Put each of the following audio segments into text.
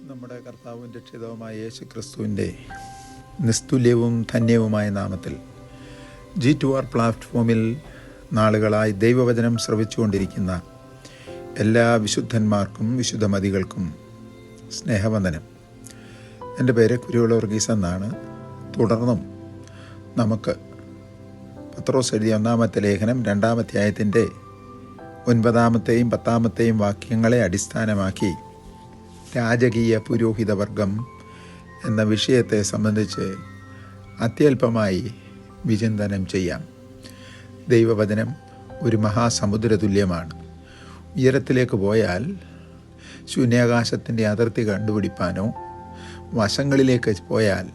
നമ്മുടെ കർത്താവും രക്ഷിതാവുമായ യേശു ക്രിസ്തുവിൻ്റെ നിസ്തുല്യവും ധന്യവുമായ നാമത്തിൽ G2R പ്ലാറ്റ്ഫോമിൽ നാളുകളായി ദൈവവചനം ശ്രവിച്ചുകൊണ്ടിരിക്കുന്ന എല്ലാ വിശുദ്ധന്മാർക്കും വിശുദ്ധമതികൾക്കും സ്നേഹവന്ദനം. എൻ്റെ പേര് കുരുവിള വർഗീസ് എന്നാണ്. തുടർന്നും നമുക്ക് പത്രോസ് എഴുതിയ 1-ാമത്തെ ലേഖനം 2-ാം അധ്യായത്തിൻ്റെ 9-ാമത്തെയും 10-ാമത്തെയും വാക്യങ്ങളെ അടിസ്ഥാനമാക്കി രാജകീയ പുരോഹിതവർഗം എന്ന വിഷയത്തെ സംബന്ധിച്ച് അത്യല്പമായി വിചിന്തനം ചെയ്യാം. ദൈവവചനം ഒരു മഹാസമുദ്ര തുല്യമാണ്. ഉയരത്തിലേക്ക് പോയാൽ ശൂന്യാകാശത്തിൻ്റെ അതിർത്തി കണ്ടുപിടിപ്പാനോ, വശങ്ങളിലേക്ക് പോയാൽ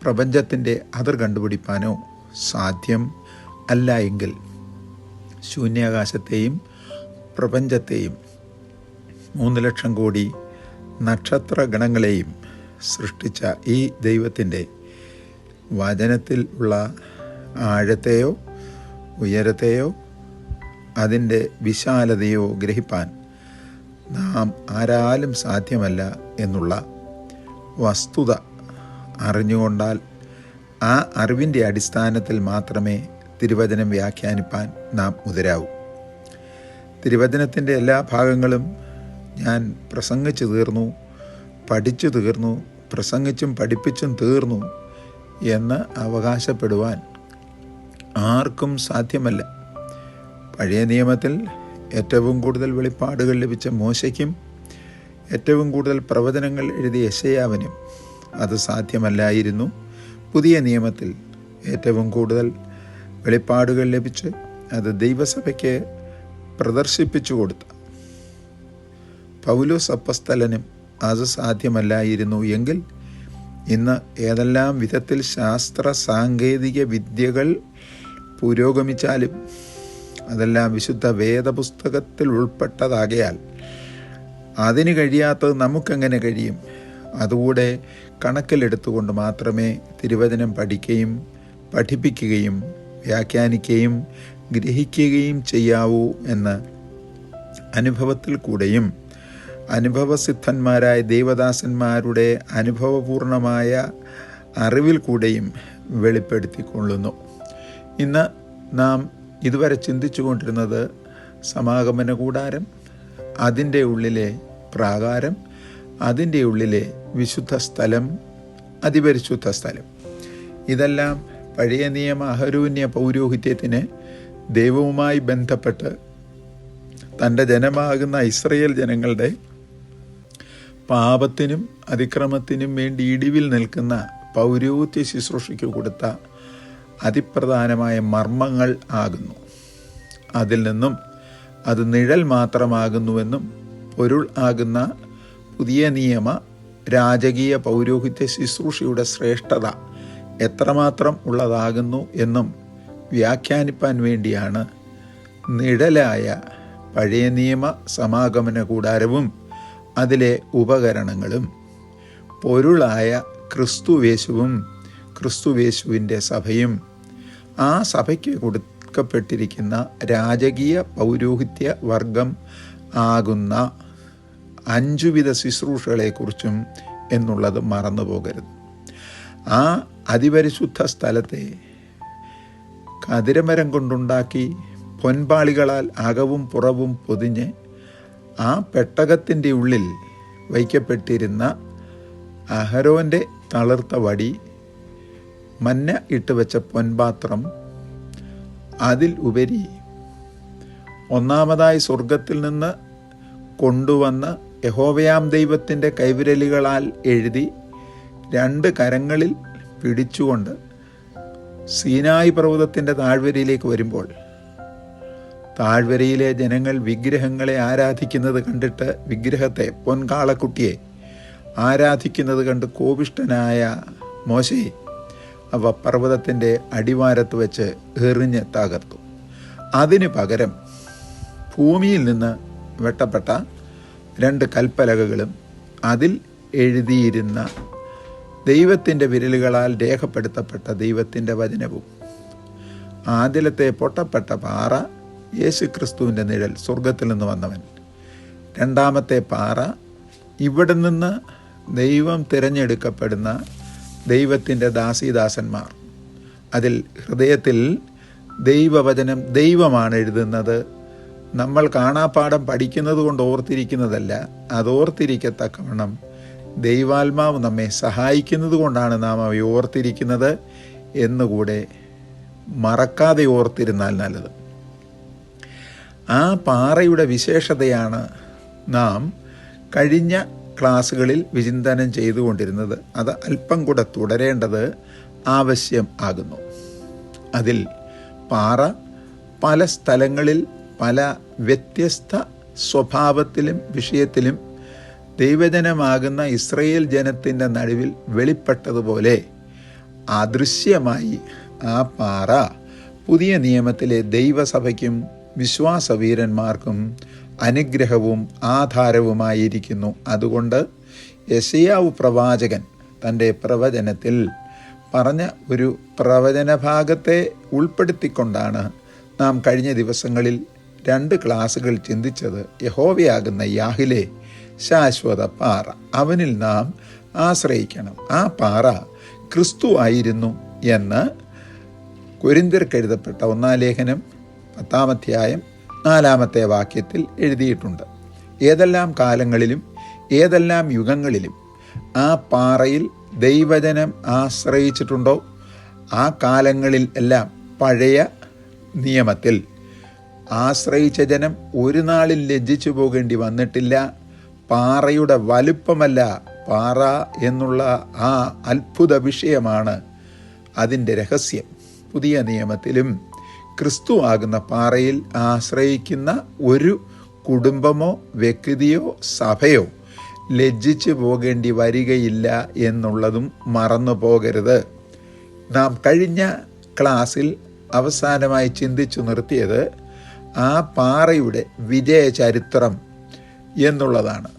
പ്രപഞ്ചത്തിൻ്റെ അതിർ കണ്ടുപിടിപ്പാനോ സാധ്യം അല്ല എങ്കിൽ ശൂന്യാകാശത്തെയും പ്രപഞ്ചത്തെയും 3 ലക്ഷം കോടി നക്ഷത്രഗണങ്ങളെയും സൃഷ്ടിച്ച ഈ ദൈവത്തിൻ്റെ വചനത്തിൽ ഉള്ള ആഴത്തെയോ ഉയരത്തെയോ അതിൻ്റെ വിശാലതയോ ഗ്രഹിപ്പാൻ നാം ആരാലും സാധ്യമല്ല എന്നുള്ള വസ്തുത അറിഞ്ഞുകൊണ്ടാൽ ആ അറിവിൻ്റെ അടിസ്ഥാനത്തിൽ മാത്രമേ തിരുവചനം വ്യാഖ്യാനിപ്പാൻ നാം മുതിരാവൂ. തിരുവചനത്തിൻ്റെ എല്ലാ ഭാഗങ്ങളും ഞാൻ പ്രസംഗിച്ചു തീർന്നു, പഠിച്ചു തീർന്നു, പ്രസംഗിച്ചും പഠിപ്പിച്ചും തീർന്നു എന്ന് അവകാശപ്പെടുവാൻ ആർക്കും സാധ്യമല്ല. പഴയ നിയമത്തിൽ ഏറ്റവും കൂടുതൽ വെളിപ്പാടുകൾ ലഭിച്ച മോശയ്ക്കും ഏറ്റവും കൂടുതൽ പ്രവചനങ്ങൾ എഴുതിയ യെശയ്യാവിനും അത് സാധ്യമല്ലായിരുന്നു. പുതിയ നിയമത്തിൽ ഏറ്റവും കൂടുതൽ വെളിപ്പാടുകൾ ലഭിച്ച് അത് ദൈവസഭയ്ക്ക് പ്രദർശിപ്പിച്ചു കൊടുത്ത പൗലോസ് അപ്പസ്തലനും അത് സാധ്യമല്ലായിരുന്നു എങ്കിൽ ഇന്ന് ഏതെല്ലാം വിധത്തിൽ ശാസ്ത്ര സാങ്കേതിക വിദ്യകൾ പുരോഗമിച്ചാലും അതെല്ലാം വിശുദ്ധ വേദപുസ്തകത്തിൽ ഉൾപ്പെട്ടതാകയാൽ അതിന് കഴിയാത്തത് നമുക്കെങ്ങനെ കഴിയും? അതുകൂടെ കണക്കിലെടുത്തുകൊണ്ട് മാത്രമേ തിരുവചനം പഠിക്കുകയും പഠിപ്പിക്കുകയും വ്യാഖ്യാനിക്കുകയും ഗ്രഹിക്കുകയും ചെയ്യാവൂ എന്ന് അനുഭവത്തിൽ കൂടെയും അനുഭവസിദ്ധന്മാരായ ദൈവദാസന്മാരുടെ അനുഭവപൂർണമായ അറിവിൽ കൂടെയും വെളിപ്പെടുത്തിക്കൊള്ളുന്നു. ഇന്ന് നാം ഇതുവരെ ചിന്തിച്ചു കൊണ്ടിരുന്നത് സമാഗമന കൂടാരം, അതിൻ്റെ ഉള്ളിലെ പ്രാകാരം, അതിൻ്റെ ഉള്ളിലെ വിശുദ്ധ സ്ഥലം, അതിപരിശുദ്ധ സ്ഥലം. ഇതെല്ലാം പഴയ നിയമ അഹരോന്യ പൗരോഹിത്യത്തിന് ദൈവവുമായി ബന്ധപ്പെട്ട് തൻ്റെ ജനമാകുന്ന ഇസ്രയേൽ ജനങ്ങളുടെ പാപത്തിനും അതിക്രമത്തിനും വേണ്ടി ഇടിവിൽ നിൽക്കുന്ന പൗരോഹിത്യ ശുശ്രൂഷയ്ക്ക് കൊടുത്ത അതിപ്രധാനമായ മർമ്മങ്ങൾ ആകുന്നു. അതിൽ നിന്നും അത് നിഴൽ മാത്രമാകുന്നുവെന്നും പൊരുൾ ആകുന്ന പുതിയ നിയമ രാജകീയ പൗരോഹിത്യ ശുശ്രൂഷയുടെ ശ്രേഷ്ഠത എത്രമാത്രം ഉള്ളതാകുന്നു എന്നും വ്യാഖ്യാനിപ്പാൻ വേണ്ടിയാണ് നിഴലായ പഴയ നിയമ സമാഗമന കൂടാരവും അതിലെ ഉപകരണങ്ങളും പൊരുളായ ക്രിസ്തുവേശുവും ക്രിസ്തുവേശുവിൻ്റെ സഭയും ആ സഭയ്ക്ക് കൊടുക്കപ്പെട്ടിരിക്കുന്ന രാജകീയ പൗരോഹിത്യ വർഗം ആകുന്ന 5 വിധ ശുശ്രൂഷകളെക്കുറിച്ചും എന്നുള്ളത് മറന്നു പോകരുത്. ആ അതിപരിശുദ്ധ സ്ഥലത്തെ കതിരമരം കൊണ്ടുണ്ടാക്കി പൊൻപാളികളാൽ അകവും പുറവും പൊതിഞ്ഞ് ആ പെട്ടകത്തിൻ്റെ ഉള്ളിൽ വയ്ക്കപ്പെട്ടിരുന്ന അഹരോൻ്റെ തളിർത്ത വടി, മന്ന ഇട്ട് വെച്ച പൊൻപാത്രം, അതിൽ ഉപരി ഒന്നാമതായി സ്വർഗത്തിൽ നിന്ന് കൊണ്ടുവന്ന് യഹോവയാം ദൈവത്തിൻ്റെ കൈവിരലുകളാൽ എഴുതി 2 കരങ്ങളിൽ പിടിച്ചുകൊണ്ട് സീനായി പർവ്വതത്തിൻ്റെ താഴ്വരയിലേക്ക് വരുമ്പോൾ താഴ്വരയിലെ ജനങ്ങൾ വിഗ്രഹങ്ങളെ ആരാധിക്കുന്നത് കണ്ടിട്ട്, വിഗ്രഹത്തെ പൊൻകാളക്കുട്ടിയെ ആരാധിക്കുന്നത് കണ്ട് കോപിഷ്ഠനായ മോശെ അവ പർവ്വതത്തിൻ്റെ അടിവാരത്ത് വെച്ച് എറിഞ്ഞ് തകർത്തു. അതിന് പകരം ഭൂമിയിൽ നിന്ന് വെട്ടപ്പെട്ട 2 കൽപ്പലകകളും അതിൽ എഴുതിയിരുന്ന ദൈവത്തിൻ്റെ വിരലുകളാൽ രേഖപ്പെടുത്തപ്പെട്ട ദൈവത്തിൻ്റെ വചനവും, ആദിലത്തെ പൊട്ടപ്പെട്ട പാറ യേശു ക്രിസ്തുവിൻ്റെ നിഴൽ, സ്വർഗത്തിൽ നിന്ന് വന്നവൻ, രണ്ടാമത്തെ പാറ ഇവിടെ നിന്ന് ദൈവം തിരഞ്ഞെടുക്കപ്പെടുന്ന ദൈവത്തിൻ്റെ ദാസീദാസന്മാർ, അതിൽ ഹൃദയത്തിൽ ദൈവവചനം ദൈവമാണ് എഴുതുന്നത്. നമ്മൾ കാണാപ്പാഠം പഠിക്കുന്നത് കൊണ്ട് ഓർത്തിരിക്കുന്നതല്ല, അതോർത്തിരിക്കത്തക്കവണ്ണം ദൈവാത്മാവ് നമ്മെ സഹായിക്കുന്നത് കൊണ്ടാണ് നാം അവയെ ഓർത്തിരിക്കുന്നത് എന്നുകൂടെ മറക്കാതെ ഓർത്തിരുന്നാൽ നല്ലത്. ആ പാറയുടെ വിശേഷതയാണ് നാം കഴിഞ്ഞ ക്ലാസ്സുകളിൽ വിചിന്തനം ചെയ്തുകൊണ്ടിരുന്നത്. അത് അല്പം കൂടെ തുടരേണ്ടത് ആവശ്യം ആകുന്നു. അതിൽ പാറ പല സ്ഥലങ്ങളിൽ പല വ്യത്യസ്ത സ്വഭാവത്തിലും വിഷയത്തിലും ദൈവജനമാകുന്ന ഇസ്രയേൽ ജനത്തിൻ്റെ നടുവിൽ വെളിപ്പെട്ടതുപോലെ അദൃശ്യമായി ആ പാറ പുതിയ നിയമത്തിലെ ദൈവസഭയ്ക്കും വിശ്വാസവീരന്മാർക്കും അനുഗ്രഹവും ആധാരവുമായിരിക്കുന്നു. അതുകൊണ്ട് യെശയ്യാവ് പ്രവാചകൻ തൻ്റെ പ്രവചനത്തിൽ പറഞ്ഞ ഒരു പ്രവചന ഭാഗത്തെ ഉൾപ്പെടുത്തിക്കൊണ്ടാണ് നാം കഴിഞ്ഞ ദിവസങ്ങളിൽ 2 ക്ലാസ്സുകൾ ചിന്തിച്ചത്. യഹോവയാകുന്ന യാഹിലെ ശാശ്വത പാറ, അവനിൽ നാം ആശ്രയിക്കണം. ആ പാറ ക്രിസ്തു ആയിരുന്നു എന്ന് കൊരിന്ത്യർക്ക് എഴുതപ്പെട്ട 1-ാം ലേഖനം 10-ാം അധ്യായം 4-ാമത്തെ വാക്യത്തിൽ എഴുതിയിട്ടുണ്ട്. ഏതെല്ലാം കാലങ്ങളിലും ഏതെല്ലാം യുഗങ്ങളിലും ആ പാറയിൽ ദൈവജനം ആശ്രയിച്ചിട്ടുണ്ടോ, ആ കാലങ്ങളിൽ എല്ലാം പഴയ നിയമത്തിൽ ആശ്രയിച്ച ജനം ഒരു നാളിൽ ലജ്ജിച്ചു പോകേണ്ടി വന്നിട്ടില്ല. പാറയുടെ വലുപ്പമല്ല, പാറ എന്നുള്ള ആ അത്ഭുത വിഷയമാണ് അതിൻ്റെ രഹസ്യം. പുതിയ നിയമത്തിലും ക്രിസ്തു ആകുന്ന പാറയിൽ ആശ്രയിക്കുന്ന ഒരു കുടുംബമോ വ്യക്തിയോ സഭയോ ലജ്ജിച്ചു പോകേണ്ടി വരികയില്ല എന്നുള്ളതും മറന്നു പോകരുത്. നാം കഴിഞ്ഞ ക്ലാസ്സിൽ അവസാനമായി ചിന്തിച്ചു നിർത്തിയത് ആ പാറയുടെ വിജയ ചരിത്രം എന്നുള്ളതാണ്.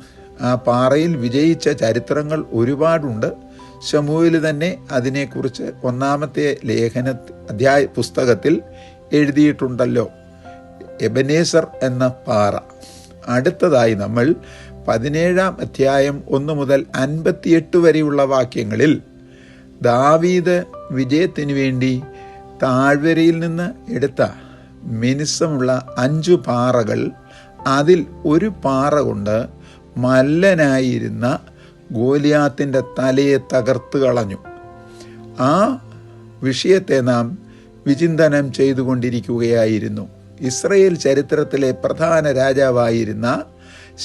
ആ പാറയിൽ വിജയിച്ച ചരിത്രങ്ങൾ ഒരുപാടുണ്ട്. ശമൂവേൽ തന്നെ അതിനെക്കുറിച്ച് 1-ാമത്തെ പുസ്തകത്തിൽ എഴുതിയിട്ടുണ്ടല്ലോ. എബനേസർ എന്ന പാറ. അടുത്തതായി നമ്മൾ 17-ാം അധ്യായം 1 മുതൽ 58 വരെയുള്ള വാക്യങ്ങളിൽ ദാവീദ് വിജയത്തിന് വേണ്ടി താഴ്വരയിൽ നിന്ന് എടുത്ത മിനുസമുള്ള 5 പാറകൾ, അതിൽ ഒരു പാറ കൊണ്ട് മല്ലനായിരുന്ന ഗോലിയാത്തിൻ്റെ തലയെ തകർത്ത് കളഞ്ഞു. ആ വിഷയത്തെ നാം വിചിന്തനം ചെയ്തുകൊണ്ടിരിക്കുകയായിരുന്നു. ഇസ്രയേൽ ചരിത്രത്തിലെ പ്രധാന രാജാവായിരുന്ന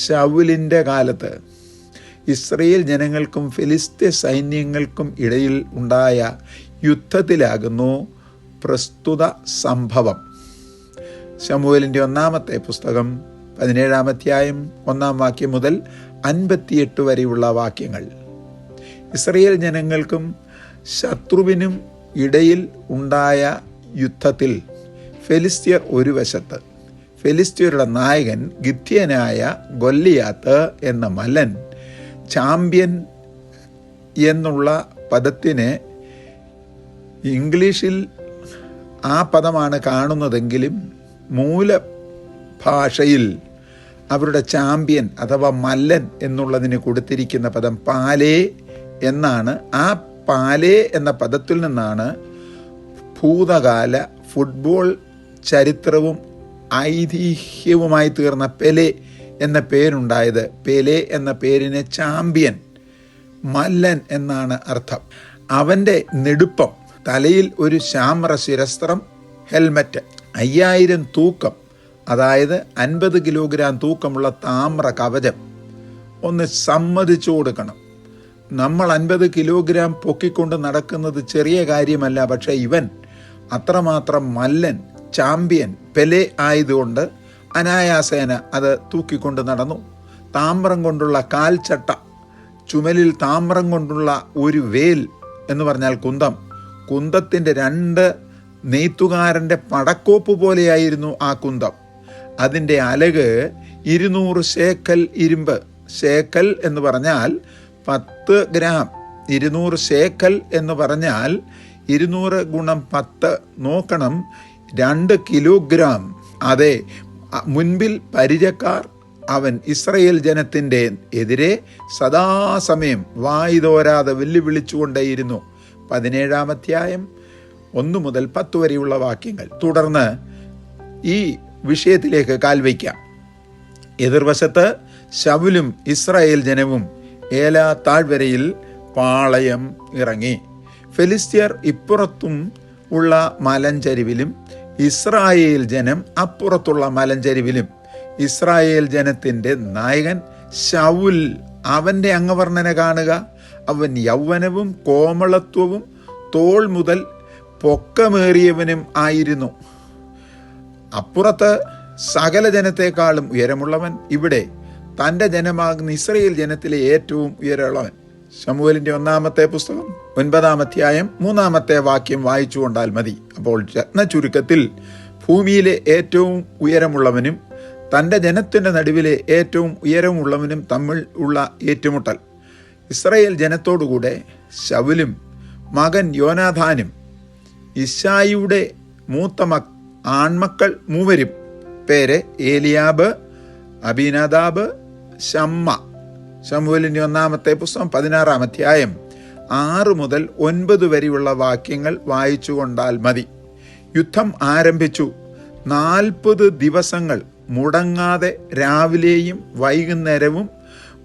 ശൗലിൻ്റെ കാലത്ത് ഇസ്രയേൽ ജനങ്ങൾക്കും ഫിലിസ്ത്യ സൈന്യങ്ങൾക്കും ഇടയിൽ ഉണ്ടായ യുദ്ധത്തിലാകുന്നു പ്രസ്തുത സംഭവം. ശമൂവേലിൻ്റെ 1-ാമത്തെ പുസ്തകം 17-ാം അധ്യായം 1-ാം വാക്യം മുതൽ 58 വരെയുള്ള വാക്യങ്ങൾ. ഇസ്രയേൽ ജനങ്ങൾക്കും ശത്രുവിനും ഇടയിൽ ഉണ്ടായ യുദ്ധത്തിൽ ഫെലിസ്ത്യർ ഒരു വശത്ത്, ഫെലിസ്ത്യരുടെ നായകൻ ഗിത്യനായ ഗൊല്ലിയാത്ത് എന്ന മല്ലൻ, ചാമ്പ്യൻ എന്നുള്ള പദത്തിന് ഇംഗ്ലീഷിൽ ആ പദമാണ് കാണുന്നതെങ്കിലും മൂലഭാഷയിൽ അവരുടെ ചാമ്പ്യൻ അഥവാ മല്ലൻ എന്നുള്ളതിന് കൊടുത്തിരിക്കുന്ന പദം പാലേ എന്നാണ്. ആ പാലേ എന്ന പദത്തിൽ നിന്നാണ് ഭൂതകാല ഫുട്ബോൾ ചരിത്രവും ഐതിഹ്യവുമായി തീർന്ന പെലെ എന്ന പേരുണ്ടായത്. പെലെ എന്ന പേരിന് ചാമ്പ്യൻ, മല്ലൻ എന്നാണ് അർത്ഥം. അവൻ്റെ നെടുപ്പം, തലയിൽ ഒരു ശാമ്ര ശിരസ്ത്രം, ഹെൽമറ്റ്, 5000 തൂക്കം, അതായത് 50 കിലോഗ്രാം തൂക്കമുള്ള താമ്ര കവചം. ഒന്ന് സമ്മതിച്ചു കൊടുക്കണം, നമ്മൾ 50 കിലോഗ്രാം പൊക്കിക്കൊണ്ട് നടക്കുന്നത് ചെറിയ കാര്യമല്ല. പക്ഷേ ഇവൻ അത്രമാത്രം മല്ലൻ, ചാമ്പ്യൻ, പെലെ ആയതുകൊണ്ട് അനായാസേന അത് തൂക്കിക്കൊണ്ട് നടന്നു. താമ്രം കൊണ്ടുള്ള കാൽച്ചട്ട, ചുമലിൽ താമ്രം കൊണ്ടുള്ള ഒരു വേൽ എന്ന് പറഞ്ഞാൽ കുന്തം, കുന്തത്തിൻ്റെ 2 നെയ്ത്തുകാരൻ്റെ പടക്കോപ്പ് പോലെയായിരുന്നു ആ കുന്തം. അതിൻ്റെ അലക് 200 ശേക്കൽ ഇരുമ്പ്. ശേക്കൽ എന്ന് പറഞ്ഞാൽ 10 ഗ്രാം. 200 ശേക്കൽ എന്ന് പറഞ്ഞാൽ 200 ഗുണം 10 നോക്കണം, 2 കിലോഗ്രാം. അതെ, മുൻപിൽ പരിചക്കാർ, അവൻ ഇസ്രയേൽ ജനത്തിൻ്റെ എതിരെ സദാസമയം വായുതോരാതെ വെല്ലുവിളിച്ചുകൊണ്ടേയിരുന്നു. 17-ാം അധ്യായം 1 മുതൽ 10 വരെയുള്ള വാക്യങ്ങൾ. തുടർന്ന് ഈ വിഷയത്തിലേക്ക് കാൽവയ്ക്കാം. എതിർവശത്ത് ശൗലും ഇസ്രായേൽ ജനവും ഏലാ താഴ്വരയിൽ പാളയം ഇറങ്ങി. ഫെലിസ്ത്യർ ഇപ്പുറത്തും ഉള്ള മലഞ്ചരിവിലും ഇസ്രായേൽ ജനം അപ്പുറത്തുള്ള മലഞ്ചരിവിലും. ഇസ്രായേൽ ജനത്തിൻ്റെ നായകൻ ശൗൽ, അവൻ്റെ അംഗവർണ്ണന കാണുക. അവൻ യൗവനവും കോമളത്വവും തോൾ മുതൽ പൊക്കമേറിയവനും ആയിരുന്നു. അപ്പുറത്ത് സകല ജനത്തെക്കാളും ഉയരമുള്ളവൻ, ഇവിടെ തൻ്റെ ജനമാകുന്ന ഇസ്രായേൽ ജനത്തിലെ ഏറ്റവും ഉയരമുള്ളവൻ. ശമൂവേലിൻ്റെ 1-ാമത്തെ പുസ്തകം 9-ാം അധ്യായം 3-ാമത്തെ വാക്യം വായിച്ചു കൊണ്ടാൽ മതി. അപ്പോൾ രത്ന ചുരുക്കത്തിൽ ഭൂമിയിലെ ഏറ്റവും ഉയരമുള്ളവനും തൻ്റെ ജനത്തിൻ്റെ നടുവിലെ ഏറ്റവും ഉയരമുള്ളവനും തമ്മിൽ ഉള്ള ഏറ്റുമുട്ടൽ. ഇസ്രായേൽ ജനത്തോടുകൂടെ ശൗലും മകൻ യോനാഥാനും ഇശ്ശായിയുടെ മൂത്ത ആൺമക്കൾ മൂവരും, പേര് ഏലിയാബ്, അബീനാദാബ്, ശമ്മ. ശമൂവേലിൻ്റെ 1-ാമത്തെ പുസ്തകം 16-ാം അധ്യായം 6 മുതൽ 9 വരെയുള്ള വാക്യങ്ങൾ വായിച്ചു കൊണ്ടാൽ മതി. യുദ്ധം ആരംഭിച്ചു. 40 ദിവസങ്ങൾ മുടങ്ങാതെ രാവിലെയും വൈകുന്നേരവും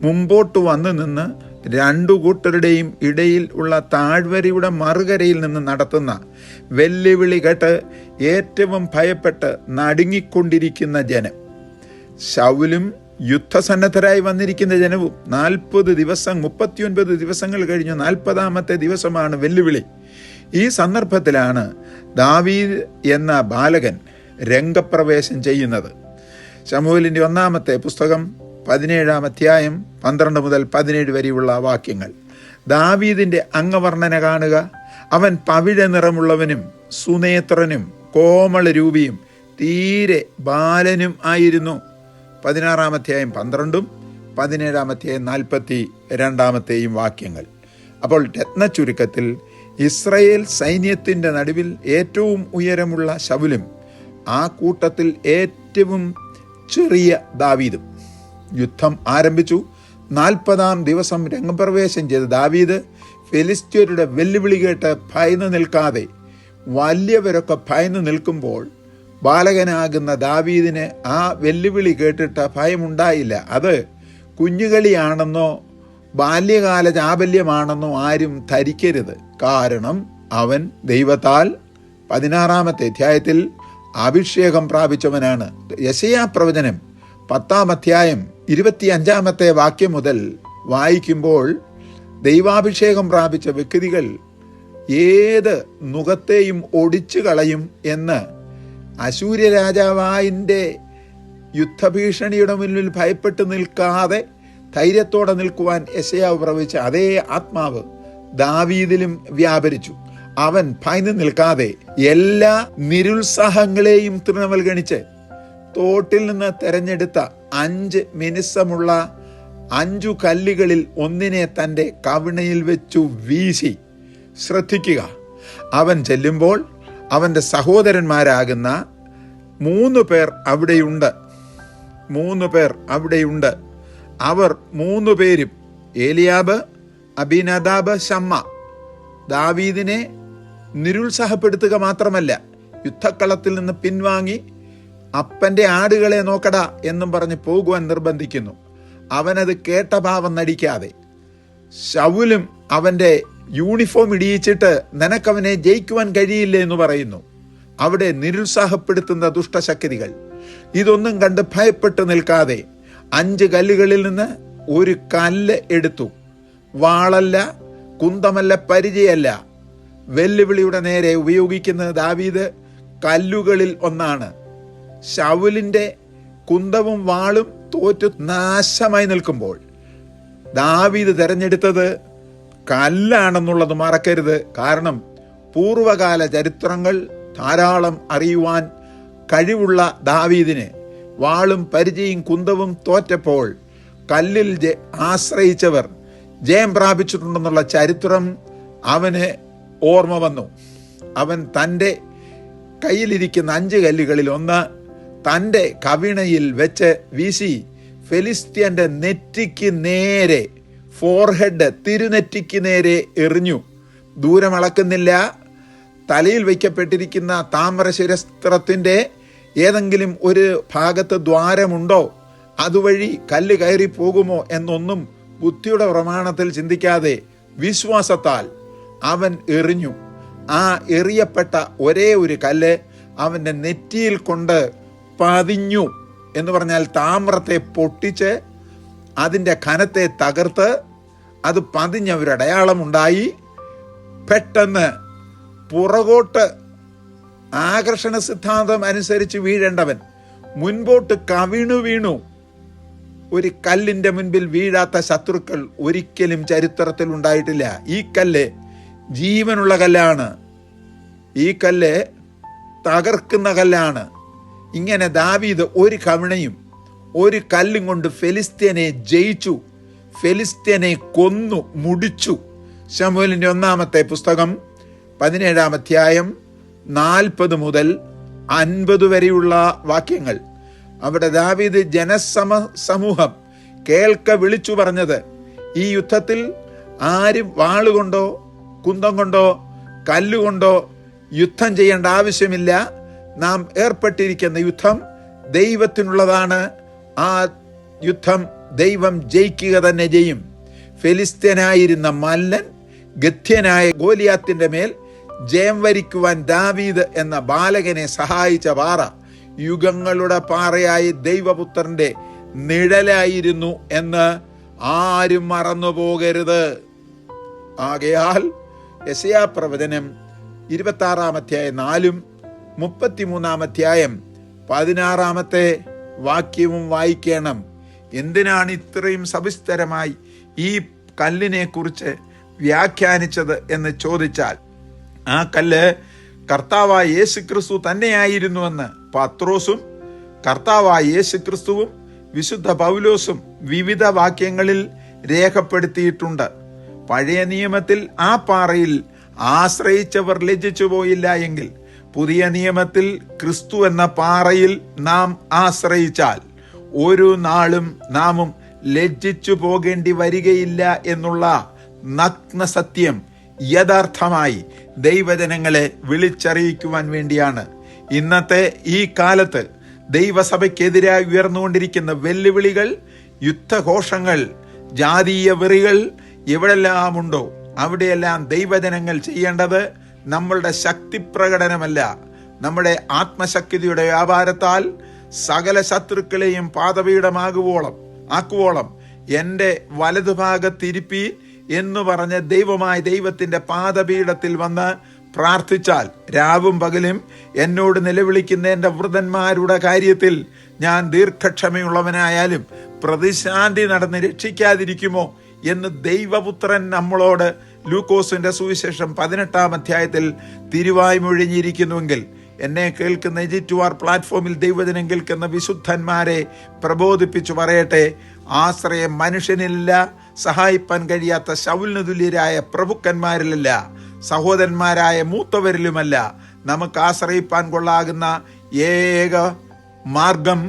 മുമ്പോട്ട് വന്നു നിന്ന് രണ്ടു കൂട്ടരുടെയും ഇടയിൽ ഉള്ള താഴ്വരയുടെ മറുകരയിൽ നിന്ന് നടത്തുന്ന വെല്ലുവിളി കേട്ട് ഏറ്റവും ഭയപ്പെട്ട് നടുങ്ങിക്കൊണ്ടിരിക്കുന്ന ജനം. ശൗലും യുദ്ധസന്നദ്ധരായി വന്നിരിക്കുന്ന ജനവും 40 ദിവസം 39 ദിവസങ്ങൾ കഴിഞ്ഞു 40-ാമത്തെ ദിവസമാണ് വെല്ലുവിളി. ഈ സന്ദർഭത്തിലാണ് ദാവീദ് എന്ന ബാലകൻ രംഗപ്രവേശം ചെയ്യുന്നത്. ശമൂവേലിൻ്റെ 1-ാമത്തെ പുസ്തകം 17-ാം അധ്യായം 12 മുതൽ 17 വരെയുള്ള വാക്യങ്ങൾ. ദാവീദിൻ്റെ അംഗവർണ്ണന കാണുക. അവൻ പവിഴ നിറമുള്ളവനും സുനേത്രനും കോമളരൂപിയും തീരെ ബാലനും ആയിരുന്നു. 16-ാം അധ്യായം 12-ഉം 17-ാം അധ്യായം 42-ാമത്തെയും വാക്യങ്ങൾ. അപ്പോൾ രത്ന ചുരുക്കത്തിൽ ഇസ്രായേൽ സൈന്യത്തിൻ്റെ നടുവിൽ ഏറ്റവും ഉയരമുള്ള ശൗലും ആ കൂട്ടത്തിൽ ഏറ്റവും ചെറിയ ദാവീദും. യുദ്ധം ആരംഭിച്ചു. 40-ാം ദിവസം രംഗപ്രവേശം ചെയ്ത ദാവീദ് ഫെലിസ്ത്യരുടെ വെല്ലുവിളി കേട്ട് ഭയന്നു നിൽക്കാതെ, വലിയവരൊക്കെ ഭയന്നു നിൽക്കുമ്പോൾ ബാലകനാകുന്ന ദാവീദിന് ആ വെല്ലുവിളി കേട്ടിട്ട് ഭയമുണ്ടായില്ല. അത് കുഞ്ഞുകളിയാണെന്നോ ബാല്യകാല ചാബല്യമാണെന്നോ ആരും ധരിക്കരുത്. കാരണം അവൻ ദൈവത്താൽ 16-ാമത്തെ അധ്യായത്തിൽ അഭിഷേകം പ്രാപിച്ചവനാണ്. യെശയ്യാ പ്രവചനം 10-ാം അധ്യായം 25-ാമത്തെ വാക്യം മുതൽ വായിക്കുമ്പോൾ ദൈവാഭിഷേകം പ്രാപിച്ച വ്യക്തികൾ ഏത് നുകത്തെയും ഒടിച്ചു കളയും എന്ന് അശൂര്യ രാജാവിൻ്റെ യുദ്ധഭീഷണിയുടെ മുന്നിൽ ഭയപ്പെട്ട് നിൽക്കാതെ ധൈര്യത്തോടെ നിൽക്കുവാൻ യെശയ്യാവ് പ്രവചിച്ച അതേ ആത്മാവ് ദാവീദിലും വ്യാപരിച്ചു. അവൻ ഭയന്ന് നിൽക്കാതെ എല്ലാ നിരുത്സാഹങ്ങളെയും തൃണവൽഗണിച്ച് തോട്ടിൽ നിന്ന് തെരഞ്ഞെടുത്ത 5 മിനുസമുള്ള 5 കല്ലുകളിൽ ഒന്നിനെ തൻ്റെ കവിണയിൽ വെച്ചു വീശി. ശ്രദ്ധിക്കുക, അവൻ ചെല്ലുമ്പോൾ അവൻ്റെ സഹോദരന്മാരാകുന്ന 3 പേർ അവിടെയുണ്ട്. 3 പേർ അവിടെയുണ്ട്. അവർ 3 പേരും ഏലിയാബ്, അബീനാദാബ്, ശമ്മ ദാവീദിനെ നിരുത്സാഹപ്പെടുത്തുക മാത്രമല്ല, യുദ്ധക്കളത്തിൽ നിന്ന് പിൻവാങ്ങി അപ്പൻ്റെ ആടുകളെ നോക്കടാ എന്നും പറഞ്ഞ് പോകുവാൻ നിർബന്ധിക്കുന്നു. അവനത് കേട്ട ഭാവം നടിക്കാതെ, ശൗലും അവൻ്റെ യൂണിഫോം ഇടിയിച്ചിട്ട് നിനക്കവനെ ജയിക്കുവാൻ കഴിയില്ല എന്ന് പറയുന്നു. അവിടെ നിരുത്സാഹപ്പെടുത്തുന്ന ദുഷ്ടശക്തികൾ ഇതൊന്നും കണ്ട് ഭയപ്പെട്ട് നിൽക്കാതെ 5 കല്ലുകളിൽ നിന്ന് ഒരു കല്ല് എടുത്തു. വാളല്ല, കുന്തമല്ല, പരിചയല്ല. വെല്ലുവിളിയുടെ നേരെ ഉപയോഗിക്കുന്നത് ദാവീദ് കല്ലുകളിൽ ഒന്നാണ്. ശൗലിൻ്റെ കുന്തവും വാളും തോറ്റു നാശമായി നിൽക്കുമ്പോൾ ദാവീദ് തെരഞ്ഞെടുത്തത് കല്ലാണെന്നുള്ളത് മറക്കരുത്. കാരണം പൂർവകാല ചരിത്രങ്ങൾ ധാരാളം അറിയുവാൻ കഴിവുള്ള ദാവീദിന് വാളും പരിചയും കുന്തവും തോറ്റപ്പോൾ കല്ലിൽ ആശ്രയിച്ചവർ ജയം പ്രാപിച്ചിട്ടുണ്ടെന്നുള്ള ചരിത്രം അവന് ഓർമ്മ വന്നു. അവൻ തൻ്റെ കയ്യിലിരിക്കുന്ന 5 കല്ലുകളിൽ ഒന്ന് തൻ്റെ കവിണയിൽ വെച്ച് വീശി ഫെലിസ്ത്യന്റെ നെറ്റിക്ക് നേരെ, ഫോർഹെഡ്, തിരുനെറ്റിക്ക് നേരെ എറിഞ്ഞു. ദൂരം അളക്കുന്നില്ല. തലയിൽ വയ്ക്കപ്പെട്ടിരിക്കുന്ന താമ്രശിരസ്ത്രത്തിൻ്റെ ഏതെങ്കിലും ഒരു ഭാഗത്ത് ദ്വാരമുണ്ടോ, അതുവഴി കല്ല് കയറി പോകുമോ എന്നൊന്നും ബുദ്ധിയുടെ പ്രമാണത്തിൽ ചിന്തിക്കാതെ വിശ്വാസത്താൽ അവൻ എറിഞ്ഞു. ആ എറിയപ്പെട്ട ഒരേ ഒരു കല്ല് അവൻ്റെ നെറ്റിയിൽ കൊണ്ട് പതിഞ്ഞു. എന്ന് പറഞ്ഞാൽ താമ്രത്തെ പൊട്ടിച്ച് അതിൻ്റെ ഖനത്തെ തകർത്ത് അത് പതിഞ്ഞ ഒരു അടയാളമുണ്ടായി. പെട്ടെന്ന് പുറകോട്ട് ആകർഷണ സിദ്ധാന്തം അനുസരിച്ച് വീഴേണ്ടവൻ മുൻപോട്ട് കവിണു വീണു. ഒരു കല്ലിൻ്റെ മുൻപിൽ വീഴാത്ത ശത്രുക്കൾ ഒരിക്കലും ചരിത്രത്തിൽ ഉണ്ടായിട്ടില്ല. ഈ കല്ല് ജീവനുള്ള കല്ലാണ്. ഈ കല്ല് തകർക്കുന്ന കല്ലാണ്. ഇങ്ങനെ ദാവീദ് ഒരു കവിണയും ഒരു കല്ലും കൊണ്ട് ഫെലിസ്ത്യനെ ജയിച്ചു, ഫെലിസ്ത്യനെ കൊന്നു, മുടിച്ചു. ശമൂവേലിന്റെ 1-ാമത്തെ പുസ്തകം 17-ാം അധ്യായം 40 മുതൽ 50 വരെയുള്ള വാക്യങ്ങൾ. അവിടെ ദാവീദ് സമൂഹം കേൾക്ക വിളിച്ചു പറഞ്ഞത്, ഈ യുദ്ധത്തിൽ ആരും വാളുകൊണ്ടോ കുന്തം കൊണ്ടോ കല്ലുകൊണ്ടോ യുദ്ധം ചെയ്യേണ്ട ആവശ്യമില്ല. നാം ഏർപ്പെട്ടിരിക്കുന്ന യുദ്ധം ദൈവത്തിനുള്ളതാണ്. ആ യുദ്ധം ദൈവം ജയിക്കുക തന്നെ ചെയ്യും. ഫെലിസ്ത്യനായിരുന്ന മല്ലൻ ഗഥ്യനായ ഗോലിയാത്തിന്റെ മേൽ ജയം വരിക്കുവാൻ ദാവീദ് എന്ന ബാലകനെ സഹായിച്ച പാറ യുഗങ്ങളുടെ പാറയായി ദൈവപുത്രന്റെ നിഴലായിരുന്നു എന്ന് ആരും മറന്നു പോകരുത്. ആകയാൽ യെശയ്യാ പ്രവചനം 26-ാം അധ്യായം 4-ഉം 33-ാം അധ്യായം 16-ാമത്തെ വാക്യവും വായിക്കണം. എന്തിനാണ് ഇത്രയും സവിസ്തരമായി ഈ കല്ലിനെ കുറിച്ച് വ്യാഖ്യാനിച്ചത് എന്ന് ചോദിച്ചാൽ, ആ കല്ല് കർത്താവായ യേശുക്രിസ്തു തന്നെയായിരുന്നുവെന്ന് പത്രോസും കർത്താവായ യേശുക്രിസ്തുവും വിശുദ്ധ പൗലോസും വിവിധ വാക്യങ്ങളിൽ രേഖപ്പെടുത്തിയിട്ടുണ്ട്. പഴയ നിയമത്തിൽ ആ പാറയിൽ ആശ്രയിച്ചവർ ലജ്ജിച്ചു പോയില്ല എങ്കിൽ പുതിയ നിയമത്തിൽ ക്രിസ്തു എന്ന പാറയിൽ നാം ആശ്രയിച്ചാൽ ഒരു നാളും നാമും ലജ്ജിച്ചു പോകേണ്ടി വരികയില്ല എന്നുള്ള നഗ്ന സത്യം യഥാർത്ഥമായി ദൈവജനങ്ങളെ വിളിച്ചറിയിക്കുവാൻ വേണ്ടിയാണ്. ഇന്നത്തെ ഈ കാലത്ത് ദൈവസഭയ്ക്കെതിരായി ഉയർന്നുകൊണ്ടിരിക്കുന്ന വെല്ലുവിളികൾ, യുദ്ധഘോഷങ്ങൾ, ജാതീയ വെറികൾ എവിടെല്ലാം ഉണ്ടോ അവിടെയെല്ലാം ദൈവജനങ്ങൾ ചെയ്യേണ്ടത് നമ്മളുടെ ശക്തി പ്രകടനമല്ല, നമ്മുടെ ആത്മശക്തിയുടെ വ്യാപാരത്താൽ സകല ശത്രുക്കളെയും പാദപീഠമാക്കുവോളം എൻ്റെ വലതുഭാഗത്തിരിപ്പി എന്ന് പറഞ്ഞ ദൈവമായ ദൈവത്തിൻ്റെ പാദപീഠത്തിൽ വന്ന് പ്രാർത്ഥിച്ചാൽ, രാവും പകലും എന്നോട് നിലവിളിക്കുന്ന എൻ്റെ വൃതന്മാരുടെ കാര്യത്തിൽ ഞാൻ ദീർഘക്ഷമയുള്ളവനായാലും പ്രതിശാന്തി നടന്ന് രക്ഷിക്കാതിരിക്കുമോ എന്ന് ദൈവപുത്രൻ നമ്മളോട് ലൂക്കോസിന്റെ സുവിശേഷം 18-ാം അധ്യായത്തിൽ തിരുവായി മൊഴിഞ്ഞിരിക്കുന്നുവെങ്കിൽ, എന്നെ കേൾക്കുന്ന എജിറ്റുവാർ പ്ലാറ്റ്ഫോമിൽ ദൈവജനം കേൾക്കുന്ന വിശുദ്ധന്മാരെ പ്രബോധിപ്പിച്ചു പറയട്ടെ, ആശ്രയം മനുഷ്യനില്ല, സഹായിപ്പാൻ കഴിയാത്ത ശൗലിന് തുല്യരായ പ്രഭുക്കന്മാരിലല്ല, സഹോദരന്മാരായ മൂത്തവരിലുമല്ല. നമുക്ക് ആശ്രയിപ്പാൻ കൊള്ളാകുന്ന ഏക മാർഗം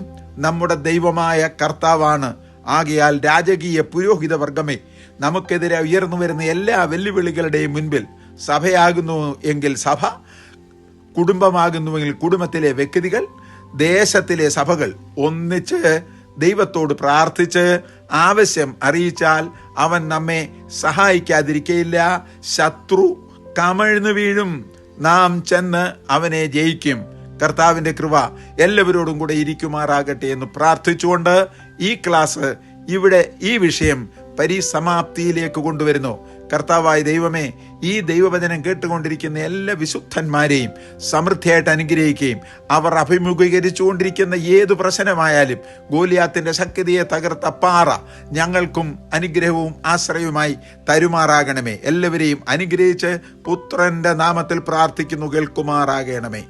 നമ്മുടെ ദൈവമായ കർത്താവാണ്. ആകയാൽ രാജകീയ പുരോഹിത വർഗമേ, നമുക്കെതിരെ ഉയർന്നു വരുന്ന എല്ലാ വെല്ലുവിളികളുടെയും മുൻപിൽ സഭയാകുന്നു എങ്കിൽ സഭ, കുടുംബമാകുന്നുവെങ്കിൽ കുടുംബത്തിലെ വ്യക്തികൾ, ദേശത്തിലെ സഭകൾ ഒന്നിച്ച് ദൈവത്തോട് പ്രാർത്ഥിച്ച് ആവശ്യം അറിയിച്ചാൽ അവൻ നമ്മെ സഹായിക്കാതിരിക്കയില്ല. ശത്രു കമഴ്ന്നു വീഴും, നാം ചെന്ന് അവനെ ജയിക്കും. കർത്താവിൻ്റെ കൃപ എല്ലാവരോടും കൂടെ ഇരിക്കുമാറാകട്ടെ എന്ന് പ്രാർത്ഥിച്ചുകൊണ്ട് ഈ ക്ലാസ് ഇവിടെ ഈ വിഷയം പരിസമാപ്തിയിലേക്ക് കൊണ്ടുവരുന്നു. കർത്താവായ ദൈവമേ, ഈ ദൈവവചനം കേട്ടുകൊണ്ടിരിക്കുന്ന എല്ലാ വിശുദ്ധന്മാരെയും സമൃദ്ധിയായിട്ട് അനുഗ്രഹിക്കുകയും അവർ അഭിമുഖീകരിച്ചുകൊണ്ടിരിക്കുന്ന ഏതു പ്രശ്നമായാലും ഗോലിയാത്തിന്റെ ശക്തിയെ തകർത്ത പാറ ഞങ്ങൾക്കും അനുഗ്രഹവും ആശ്രയവുമായി തരുമാറാകണമേ. എല്ലാവരെയും അനുഗ്രഹിച്ച് പുത്രന്റെ നാമത്തിൽ പ്രാർത്ഥിക്കുന്നു, കേൾക്കുമാറാകണമേ.